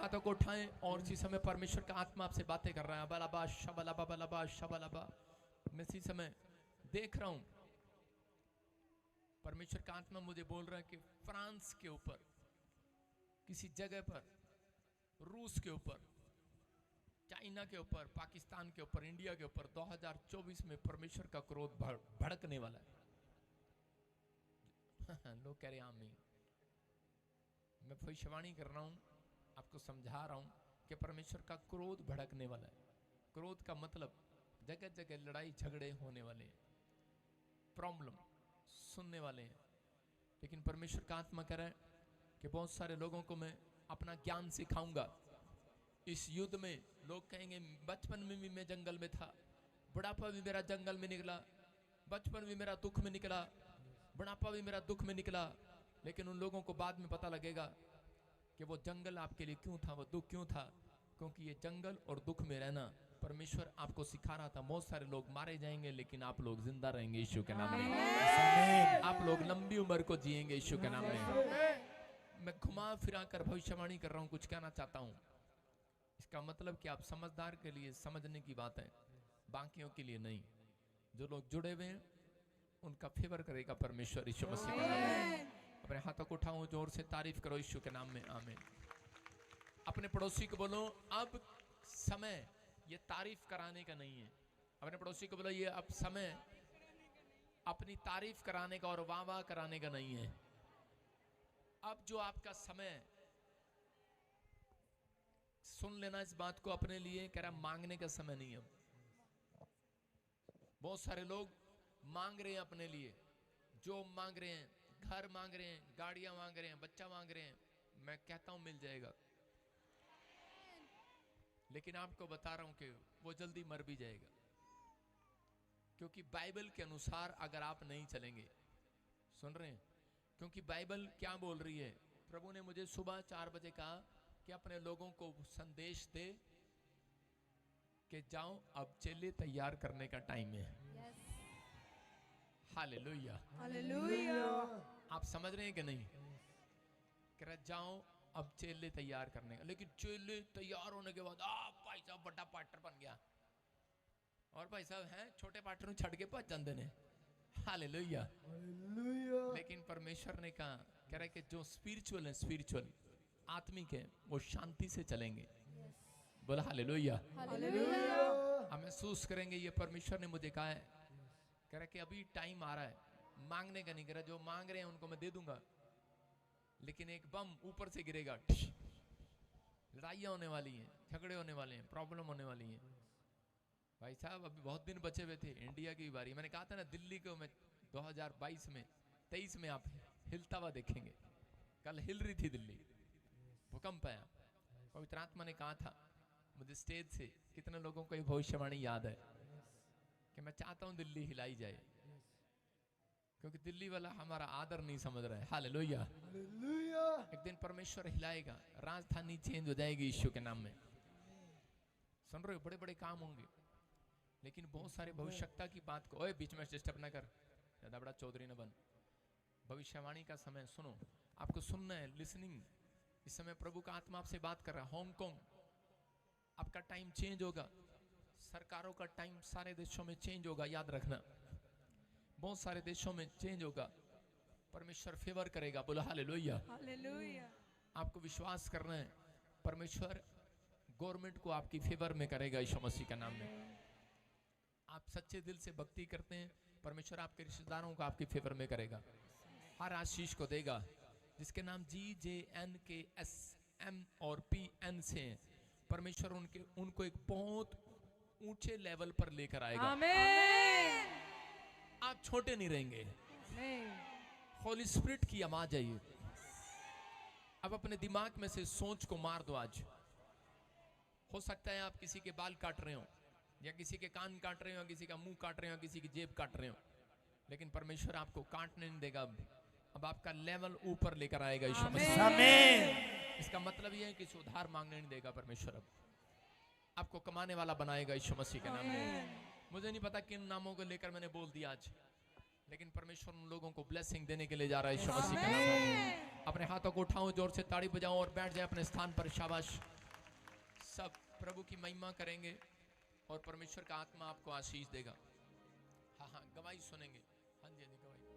हाथों को उठाएं और इसी समय परमेश्वर का आत्मा आपसे बातें कर रहा है। बलाबा शबलाबा बलाबा शबलाबा। मैं इसी समय देख रहा हूं परमेश्वर का आत्मा मुझे बोल रहा है कि फ्रांस के ऊपर, किसी जगह पर, रूस के ऊपर, चाइना के ऊपर, पाकिस्तान के ऊपर, इंडिया के ऊपर 2024 में परमेश्वर का क्रोध भड़कने वाला है। लोग कह रहे हैं आमीन। मैं भविष्यवाणी कर रहा हूं, आपको समझा रहा हूं कि परमेश्वर का क्रोध भड़कने वाला है। क्रोध का मतलब जगह जगह लड़ाई झगड़े होने वाले हैं, प्रॉब्लम सुनने वाले हैं। लेकिन परमेश्वर का आत्मा कह रहा है कि बहुत सारे लोगों को मैं अपना ज्ञान सिखाऊंगा। इस युद्ध में लोग कहेंगे बचपन में भी मैं जंगल में था, बुढ़ापा भी मेरा जंगल में निकला, बचपन भी मेरा दुख में निकला, बुढ़ापा भी मेरा दुख में निकला। लेकिन उन लोगों को बाद में पता लगेगा कि वो जंगल आपके लिए क्यों था, वो दुख क्यों था, क्योंकि ये जंगल और दुख में रहना परमेश्वर आपको सिखा रहा था। बहुत सारे लोग मारे जाएंगे लेकिन आप लोग जिंदा रहेंगे यीशु के नाम में। आप लोग लंबी उम्र को जिएंगे यीशु के नाम में। मैं घुमा फिरा कर भविष्यवाणी कर रहा हूं, कुछ कहना चाहता हूं। इसका मतलब कि आप समझदार के लिए समझने की बात है, बाकियों के लिए नहीं। जो लोग जुड़े हुए हैं उनका फेवर करेगा परमेश्वर यीशु मसीह के नाम में। अपने हाथों को उठाओ, जोर से तारीफ करो यीशु के नाम में, आमीन। अपने पड़ोसी को बोलो अब समय ये तारीफ कराने का नहीं है। अपने पड़ोसी को बोलो ये अब समय अपनी तारीफ कराने का और वाह वाह कराने का नहीं है। अब जो आपका समय, सुन लेना इस बात को अपने लिए, कह रहा मांगने का समय नहीं है। बहुत सारे लोग मांग रहे हैं अपने लिए, जो मांग रहे हैं, घर मांग रहे हैं, गाड़ियां मांग रहे हैं, बच्चा मांग रहे हैं। मैं कहता हूं मिल जाएगा, लेकिन आपको बता रहा हूं कि वो जल्दी मर भी जाएगा। क्योंकि बाइबल के अनुसार अगर आप नहीं चलेंगे, सुन रहे हैं, क्योंकि बाइबल क्या बोल रही है। प्रभु ने मुझे सुबह 4 बजे कहा कि अपने लोगों को संदेश दे कि जाओ अब चेले तैयार करने का टाइम है। Hallelujah, hallelujah. आप समझ रहे हैं कि नहीं? कह रहा जाओ अब चेले तैयार करने का। लेकिन चेले तैयार होने के बाद भाई साहब बड़ा पार्टनर बन गया, और भाई साहब हैं छोटे पार्टनर छड़ के भज जाते हैं। हालेलुया। लेकिन परमेश्वर ने कहा, कह रहा है कि जो स्पिरिचुअल है, स्पिरिचुअल आत्मिक है, वो शांति से चलेंगे। बोला हालेलुया। हम महसूस करेंगे ये परमेश्वर ने मुझे कहा है। कह रहा है कि अभी टाइम आ रहा है मांगने का नहीं। कह रहा जो मांग रहे हैं उनको मैं दे दूंगा, लेकिन एक बम ऊपर से गिरेगा, लड़ाइयाँ होने वाली हैं, झगड़े होने वाले हैं, प्रॉब्लम होने वाली हैं। भाई साहब अभी बहुत दिन बचे हुए थे, इंडिया की बारी। मैंने कहा था ना दिल्ली को मैं 2022 में 23 में आप हिलता हुआ देखेंगे। कल हिल रही थी दिल्ली, भूकंप आया। पवित्र आत्मा ने कहा था मुझे स्टेज से, कितने लोगों को ये भविष्यवाणी याद है कि मैं चाहता हूं दिल्ली हिलाई जाए, क्योंकि दिल्ली वाला हमारा आदर नहीं समझ रहा है। हालेलुया। एक दिन परमेश्वर हिलाएगा, राजधानी चेंज हो जाएगी यीशु के नाम में। सुन रहे हो, बड़े बड़े काम होंगे। लेकिन बहुत सारे भविष्यता की बात को, ओए बीच में डिस्टर्ब ना कर, ज्यादा बड़ा चौधरी न बन। भविष्यवाणी का समय सुनो, आपको सुनना है, लिसनिंग। इस समय प्रभु का आत्मा आपसे बात कर रहा है। हांगकांग आपका टाइम चेंज होगा, सरकारों का टाइम सारे देशों में चेंज होगा, याद रखना। बहुत सारे देशों में चेंज होगा, परमेश्वर फेवर करेगा। बोला हालेलुया। हालेलुया। आपको विश्वास करना है, परमेश्वर गवर्नमेंट को आपकी फेवर में करेगा यीशु मसीह का नाम में। आप सच्चे दिल से भक्ति करते हैं, परमेश्वर आपके रिश्तेदारों को आपकी फेवर में करेगा, हर आशीष को देगा। जिसके नाम GJNKSM और PN से हैं, परमेश्वर उनको एक बहुत ऊंचे लेवल पर लेकर आएगा। आमीन। आप छोटे नहीं रहेंगे। आमीन। होली स्पिरिट की आवाज है ये। अब अपने दिमाग में से सोच को मार दो आज। हो सकता है आप किसी के बाल काट रहे हो, या किसी के कान काट रहे हो, किसी का मुंह काट रहे हो, किसी की जेब काट रहे हो, लेकिन परमेश्वर आपको काटने नहीं देगा। अब आपका लेवल ऊपर लेकर आएगा यीशु मसीह। आमीन। इसका मतलब यह है कि सुधार मांगने नहीं देगा परमेश्वर, अब आपको कमाने वाला बनाएगा यीशु मसीह के नाम में। मुझे नहीं पता किन नामों को लेकर मैंने बोल दिया आज, लेकिन परमेश्वर उन लोगों को ब्लेसिंग देने के लिए जा रहा है यीशु मसीह के नाम में। अपने हाथों को उठाओ, जोर से ताड़ी बजाओ और बैठ जाए अपने स्थान पर। शाबाश। प्रभु की महिमा करेंगे और परमेश्वर का आत्मा आपको आशीष देगा। हाँ हाँ, गवाही सुनेंगे। हाँ जी, हाँ जी, गवाही।